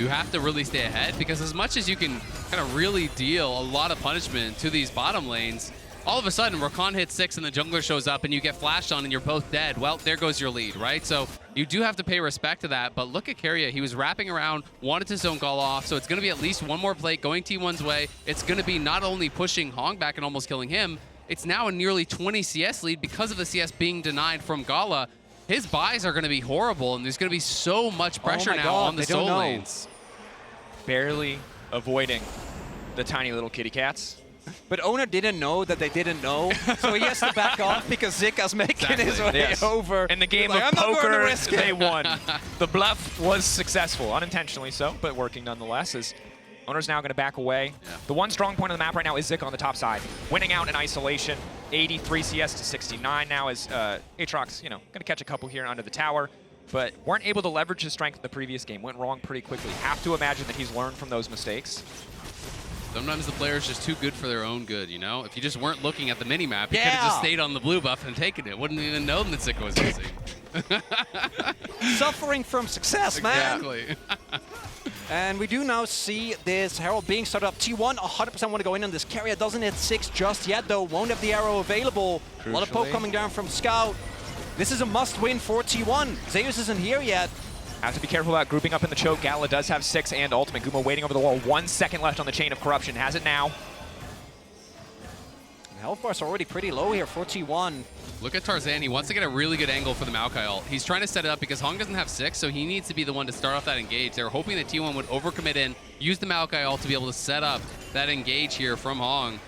You have to really stay ahead, because as much as you can kind of really deal a lot of punishment to these bottom lanes, all of a sudden Rakan hits 6 and the jungler shows up and you get flashed on and you're both dead. Well, there goes your lead, right? So you do have to pay respect to that. But look at Keria. He was wrapping around, wanted to zone Gala off, so it's going to be at least one more plate going T1's way. It's going to be not only pushing Hong back and almost killing him, it's now a nearly 20 CS lead because of the CS being denied from Gala. His buys are going to be horrible, and there's going to be so much pressure now on the soul lanes. Barely avoiding the tiny little kitty cats. But Owner didn't know that they didn't know, so he has to back off because Zika's making his way over. In the game of poker, they won. The bluff was successful, unintentionally so, but working nonetheless. As Owner's now going to back away. Yeah. The one strong point of the map right now is Zika on the top side, winning out in isolation. 83 CS to 69 now as Aatrox, going to catch a couple here under the tower, but weren't able to leverage his strength in the previous game. Went wrong pretty quickly. Have to imagine that he's learned from those mistakes. Sometimes the player's just too good for their own good, you know? If you just weren't looking at the mini-map, you could have just stayed on the blue buff and taken it. Wouldn't even know that Zika was missing. Suffering from success, man. Exactly. And we do now see this Herald being started up. T1 100% want to go in on this. Keria doesn't hit 6 just yet, though. Won't have the arrow available. Crucially. A lot of poke coming down from Scout. This is a must-win for T1. Zeus isn't here yet. Have to be careful about grouping up in the choke. Gala does have 6 and ultimate. Guma waiting over the wall. 1 second left on the chain of corruption. Has it now. Health bar's already pretty low here for T1. Look at Tarzan. He wants to get a really good angle for the Maokai ult. He's trying to set it up because Hong doesn't have 6, so he needs to be the one to start off that engage. They were hoping that T1 would overcommit in, use the Maokai ult to be able to set up that engage here from Hong.